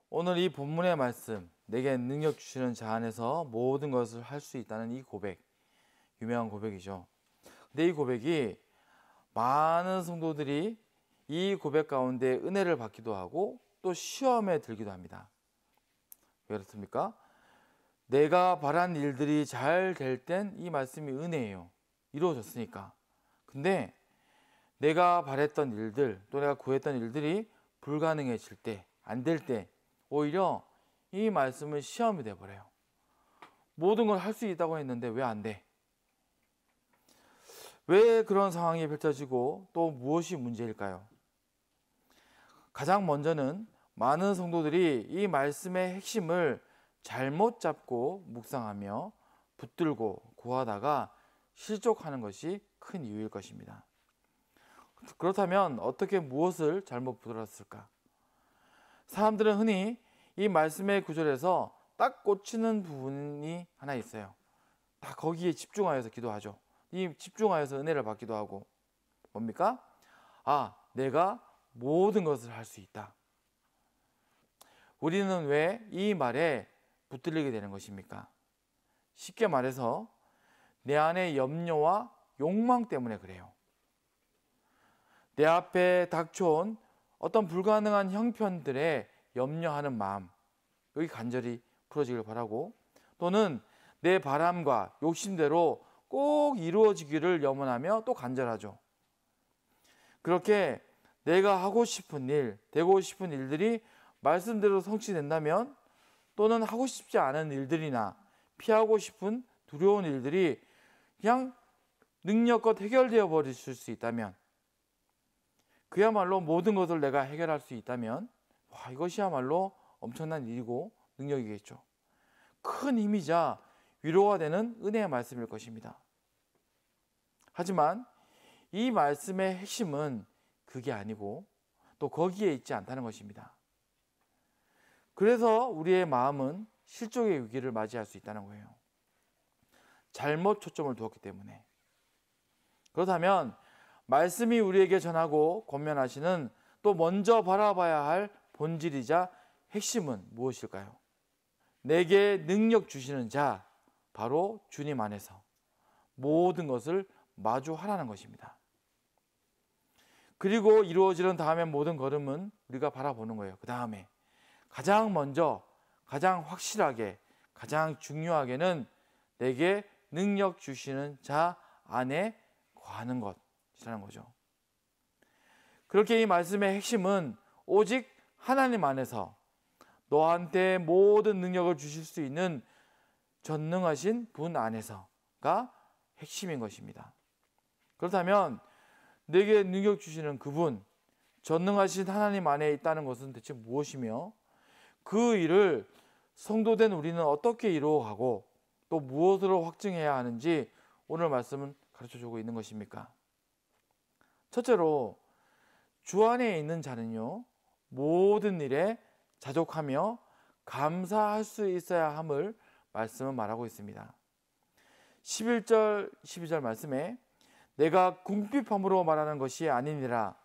오늘 이 본문의 말씀, 내게 능력 주시는 자 안에서 모든 것을 할 수 있다는 이 고백, 유명한 고백이죠. 근데 이 고백이 많은 성도들이 이 고백 가운데 은혜를 받기도 하고 또 시험에 들기도 합니다. 왜 그렇습니까? 내가 바란 일들이 잘 될 땐 이 말씀이 은혜예요. 이루어졌으니까. 근데 내가 바랬던 일들, 또 내가 구했던 일들이 불가능해질 때, 안 될 때 오히려 이 말씀은 시험이 돼버려요. 모든 걸 할 수 있다고 했는데 왜 안 돼? 왜 그런 상황이 펼쳐지고 또 무엇이 문제일까요? 가장 먼저는 많은 성도들이 이 말씀의 핵심을 잘못 잡고 묵상하며 붙들고 구하다가 실족하는 것이 큰 이유일 것입니다. 그렇다면 어떻게 무엇을 잘못 붙들었을까? 사람들은 흔히 이 말씀의 구절에서 딱 꽂히는 부분이 하나 있어요. 다 거기에 집중하여서 기도하죠. 이 집중하여서 은혜를 받기도 하고. 뭡니까? 내가 모든 것을 할 수 있다. 우리는 왜 이 말에 붙들리게 되는 것입니까? 쉽게 말해서 내 안의 염려와 욕망 때문에 그래요. 내 앞에 닥쳐온 어떤 불가능한 형편들에 염려하는 마음, 여기 간절히 풀어지길 바라고, 또는 내 바람과 욕심대로 꼭 이루어지기를 염원하며 또 간절하죠. 그렇게 내가 하고 싶은 일, 되고 싶은 일들이 말씀대로 성취된다면, 또는 하고 싶지 않은 일들이나 피하고 싶은 두려운 일들이 그냥 능력껏 해결되어 버릴 수 있다면, 그야말로 모든 것을 내가 해결할 수 있다면 이것이야말로 엄청난 일이고 능력이겠죠. 큰 힘이자 위로가 되는 은혜의 말씀일 것입니다. 하지만 이 말씀의 핵심은 그게 아니고 또 거기에 있지 않다는 것입니다. 그래서 우리의 마음은 실족의 위기를 맞이할 수 있다는 거예요. 잘못 초점을 두었기 때문에. 그렇다면 말씀이 우리에게 전하고 권면하시는 또 먼저 바라봐야 할 본질이자 핵심은 무엇일까요? 내게 능력 주시는 자, 바로 주님 안에서 모든 것을 마주하라는 것입니다. 그리고 이루어지는 다음에 모든 걸음은 우리가 바라보는 거예요. 그 다음에 가장 먼저, 가장 확실하게, 가장 중요하게는 내게 능력 주시는 자 안에 거하는 것이라는 거죠. 그렇게 이 말씀의 핵심은 오직 하나님 안에서 너한테 모든 능력을 주실 수 있는 전능하신 분 안에서가 핵심인 것입니다. 그렇다면 내게 능력 주시는 그분, 전능하신 하나님 안에 있다는 것은 대체 무엇이며, 그 일을 성도된 우리는 어떻게 이루어가고 또 무엇으로 확증해야 하는지 오늘 말씀은 가르쳐주고 있는 것입니까? 첫째로 주 안에 있는 자는요, 모든 일에 자족하며 감사할 수 있어야 함을 말씀은 말하고 있습니다. 11절, 12절 말씀에 내가 궁핍함으로 말하는 것이 아니니라.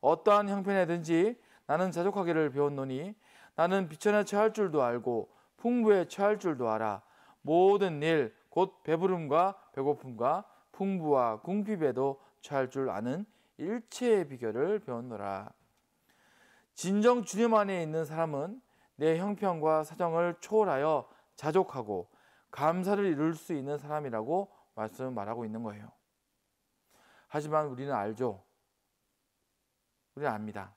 어떠한 형편에든지 나는 자족하기를 배웠노니 나는 비천에 처할 줄도 알고 풍부에 처할 줄도 알아. 모든 일 곧 배부름과 배고픔과 풍부와 궁핍에도 처할 줄 아는 일체의 비결을 배웠노라. 진정 주님 안에 있는 사람은 내 형편과 사정을 초월하여 자족하고 감사를 이룰 수 있는 사람이라고 말씀을 말하고 있는 거예요. 하지만 우리는 알죠. 우리는 압니다.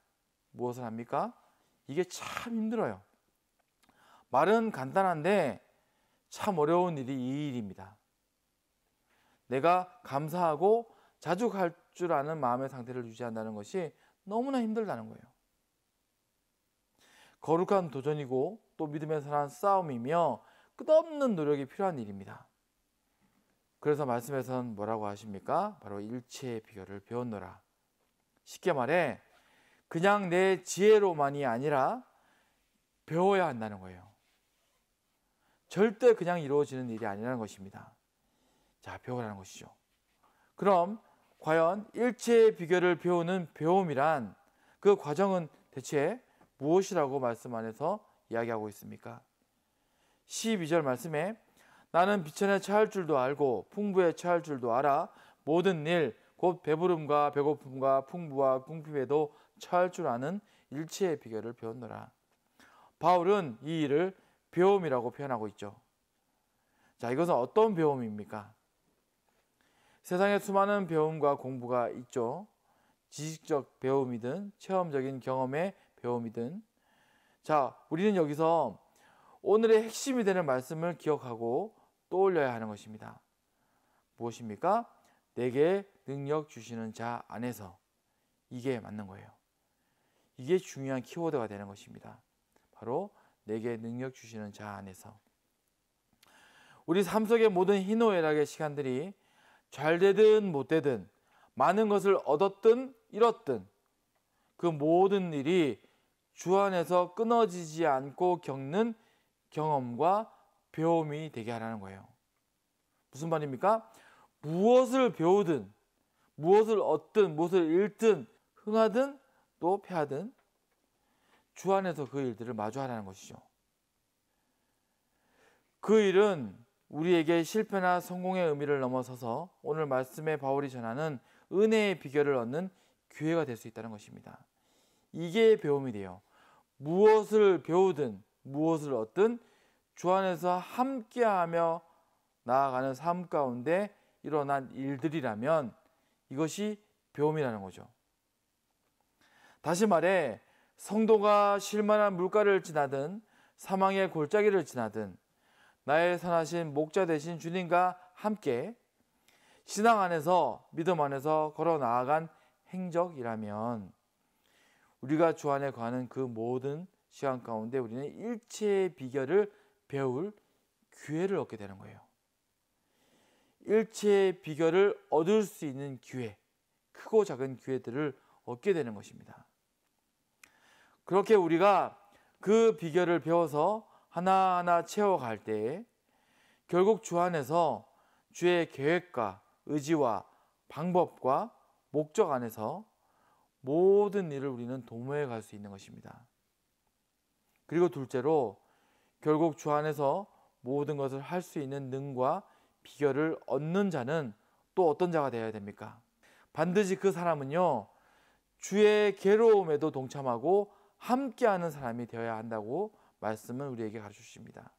무엇을 합니까? 이게 참 힘들어요. 말은 간단한데 참 어려운 일이 이 일입니다. 내가 감사하고 자족할 줄 아는 마음의 상태를 유지한다는 것이 너무나 힘들다는 거예요. 거룩한 도전이고 또 믿음에 관한 싸움이며 끝없는 노력이 필요한 일입니다. 그래서 말씀에서는 뭐라고 하십니까? 바로 일체의 비결을 배웠노라. 쉽게 말해 그냥 내 지혜로만이 아니라 배워야 한다는 거예요. 절대 그냥 이루어지는 일이 아니라는 것입니다. 자, 배우라는 것이죠. 그럼 과연 일체의 비결을 배우는 배움이란 그 과정은 대체 무엇이라고 말씀 안에서 이야기하고 있습니까? 12절 말씀에 나는 비천에 처할 줄도 알고 풍부에 처할 줄도 알아 모든 일 곧 배부름과 배고픔과 풍부와 궁핍에도 처할 줄 아는 일체의 비결을 배웠노라. 바울은 이 일을 배움이라고 표현하고 있죠. 자, 이것은 어떤 배움입니까? 세상에 수많은 배움과 공부가 있죠. 지식적 배움이든 체험적인 경험의 배움이든. 자, 우리는 여기서 오늘의 핵심이 되는 말씀을 기억하고 떠올려야 하는 것입니다. 무엇입니까? 내게 능력 주시는 자 안에서. 이게 맞는 거예요. 이게 중요한 키워드가 되는 것입니다. 바로 내게 능력 주시는 자 안에서. 우리 삶 속의 모든 희노애락의 시간들이 잘 되든 못 되든 많은 것을 얻었든 잃었든 그 모든 일이 주 안에서 끊어지지 않고 겪는 경험과 배움이 되게 하라는 거예요. 무슨 말입니까? 무엇을 배우든 무엇을 얻든 무엇을 잃든 흥하든 또 패하든 주 안에서 그 일들을 마주하라는 것이죠. 그 일은 우리에게 실패나 성공의 의미를 넘어서서 오늘 말씀에 바울이 전하는 은혜의 비결을 얻는 기회가 될 수 있다는 것입니다. 이게 배움이 돼요. 무엇을 배우든 무엇을 얻든 주 안에서 함께하며 나아가는 삶 가운데 일어난 일들이라면 이것이 배움이라는 거죠. 다시 말해 성도가 쉴만한 물가를 지나든 사망의 골짜기를 지나든 나의 선하신 목자 되신 주님과 함께 신앙 안에서 믿음 안에서 걸어 나아간 행적이라면 우리가 주 안에 거하는 그 모든 시간 가운데 우리는 일체의 비결을 배울 기회를 얻게 되는 거예요. 일체의 비결을 얻을 수 있는 기회, 크고 작은 기회들을 얻게 되는 것입니다. 그렇게 우리가 그 비결을 배워서 하나하나 채워갈 때에 결국 주 안에서 주의 계획과 의지와 방법과 목적 안에서 모든 일을 우리는 도모해 갈 수 있는 것입니다. 그리고 둘째로 결국 주 안에서 모든 것을 할 수 있는 능과 비결을 얻는 자는 또 어떤 자가 되어야 됩니까? 반드시 그 사람은요, 주의 괴로움에도 동참하고 함께하는 사람이 되어야 한다고 말씀은 우리에게 가르쳐 주십니다.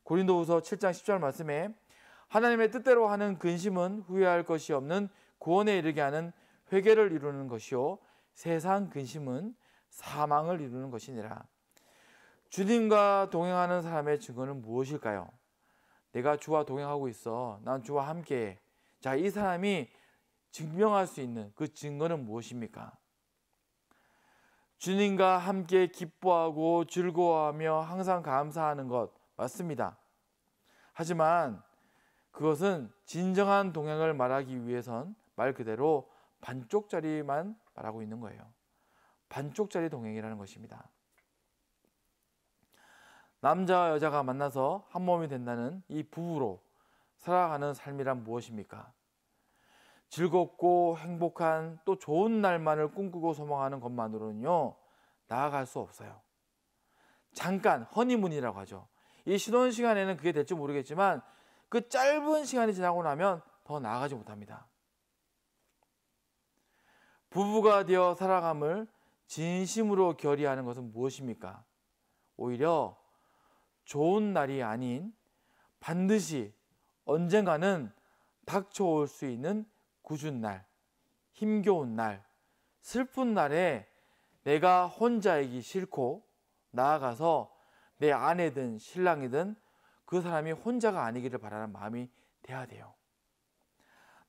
고린도후서 7장 10절 말씀에 하나님의 뜻대로 하는 근심은 후회할 것이 없는 구원에 이르게 하는 회개를 이루는 것이요 세상 근심은 사망을 이루는 것이니라. 주님과 동행하는 사람의 증거는 무엇일까요? 내가 주와 동행하고 있어. 난 주와 함께해. 자, 이 사람이 증명할 수 있는 그 증거는 무엇입니까? 주님과 함께 기뻐하고 즐거워하며 항상 감사하는 것 맞습니다. 하지만 그것은 진정한 동행을 말하기 위해선 말 그대로 반쪽짜리만 말하고 있는 거예요. 반쪽짜리 동행이라는 것입니다. 남자와 여자가 만나서 한 몸이 된다는 이 부부로 살아가는 삶이란 무엇입니까? 즐겁고 행복한 또 좋은 날만을 꿈꾸고 소망하는 것만으로는요 나아갈 수 없어요. 잠깐 허니문이라고 하죠. 이 신혼 시간에는 그게 될지 모르겠지만 그 짧은 시간이 지나고 나면 더 나아가지 못합니다. 부부가 되어 살아감을 진심으로 결의하는 것은 무엇입니까? 오히려 좋은 날이 아닌 반드시 언젠가는 닥쳐올 수 있는 굳은 날, 힘겨운 날, 슬픈 날에 내가 혼자이기 싫고 나아가서 내 아내든 신랑이든 그 사람이 혼자가 아니기를 바라는 마음이 돼야 돼요.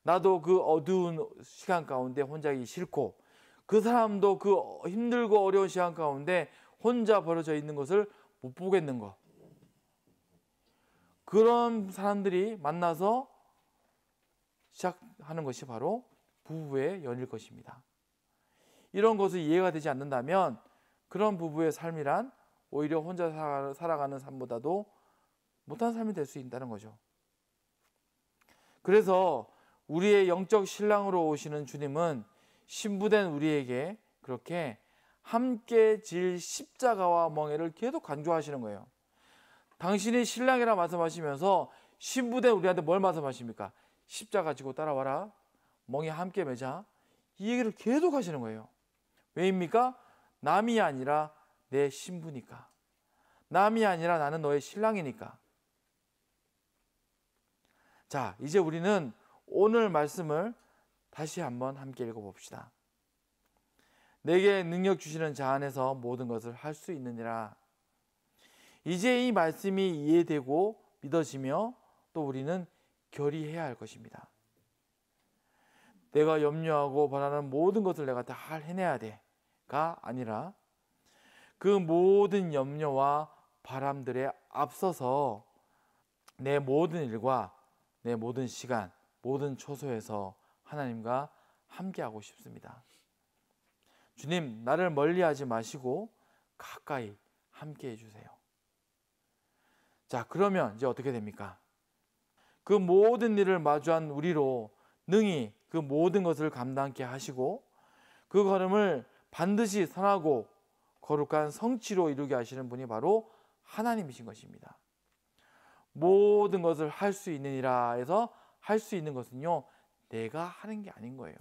나도 그 어두운 시간 가운데 혼자이기 싫고 그 사람도 그 힘들고 어려운 시간 가운데 혼자 벌어져 있는 것을 못 보겠는 것. 그런 사람들이 만나서 시작하는 것이 바로 부부의 연일 것입니다. 이런 것을 이해가 되지 않는다면 그런 부부의 삶이란 오히려 혼자 살아가는 삶보다도 못한 삶이 될 수 있다는 거죠. 그래서 우리의 영적 신랑으로 오시는 주님은 신부된 우리에게 그렇게 함께 질 십자가와 멍에를 계속 강조하시는 거예요. 당신이 신랑이라 말씀하시면서 신부된 우리한테 뭘 말씀하십니까? 십자가 지고 따라와라. 멍에 함께 매자. 이 얘기를 계속 하시는 거예요. 왜입니까? 남이 아니라 내 신부니까. 남이 아니라 나는 너의 신랑이니까. 자, 이제 우리는 오늘 말씀을 다시 한번 함께 읽어봅시다. 내게 능력 주시는 자 안에서 모든 것을 할 수 있느니라. 이제 이 말씀이 이해되고 믿어지며 또 우리는 결의해야 할 것입니다. 내가 염려하고 바라는 모든 것을 내가 다 해내야 돼가 아니라 그 모든 염려와 바람들에 앞서서 내 모든 일과 내 모든 시간, 모든 초소에서 하나님과 함께하고 싶습니다. 주님, 나를 멀리하지 마시고 가까이 함께해 주세요. 자, 그러면 이제 어떻게 됩니까? 그 모든 일을 마주한 우리로 능히 그 모든 것을 감당케 하시고 그 걸음을 반드시 선하고 거룩한 성취로 이루게 하시는 분이 바로 하나님이신 것입니다. 모든 것을 할 수 있느니라 해서 할 수 있는 것은요, 내가 하는 게 아닌 거예요.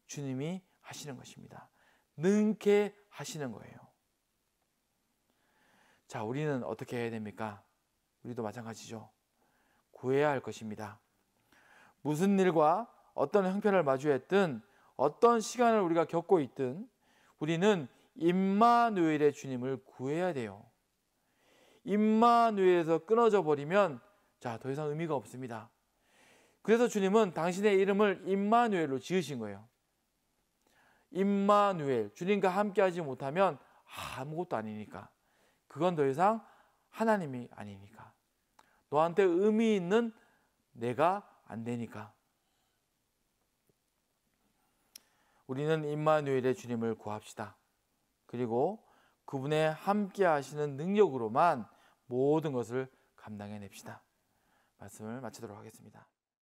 주님이 하시는 것입니다. 능케 하시는 거예요. 자, 우리는 어떻게 해야 됩니까? 우리도 마찬가지죠. 구해야 할 것입니다. 무슨 일과 어떤 형편을 마주했든 어떤 시간을 우리가 겪고 있든 우리는 임마누엘의 주님을 구해야 돼요. 임마누엘에서 끊어져 버리면 자, 더 이상 의미가 없습니다. 그래서 주님은 당신의 이름을 임마누엘로 지으신 거예요. 임마누엘, 주님과 함께하지 못하면 아무것도 아니니까. 그건 더 이상 하나님이 아니니까. 너한테 의미 있는 내가 안 되니까. 우리는 임마누엘의 주님을 구합시다. 그리고 그분의 함께 하시는 능력으로만 모든 것을 감당해냅시다. 말씀을 마치도록 하겠습니다.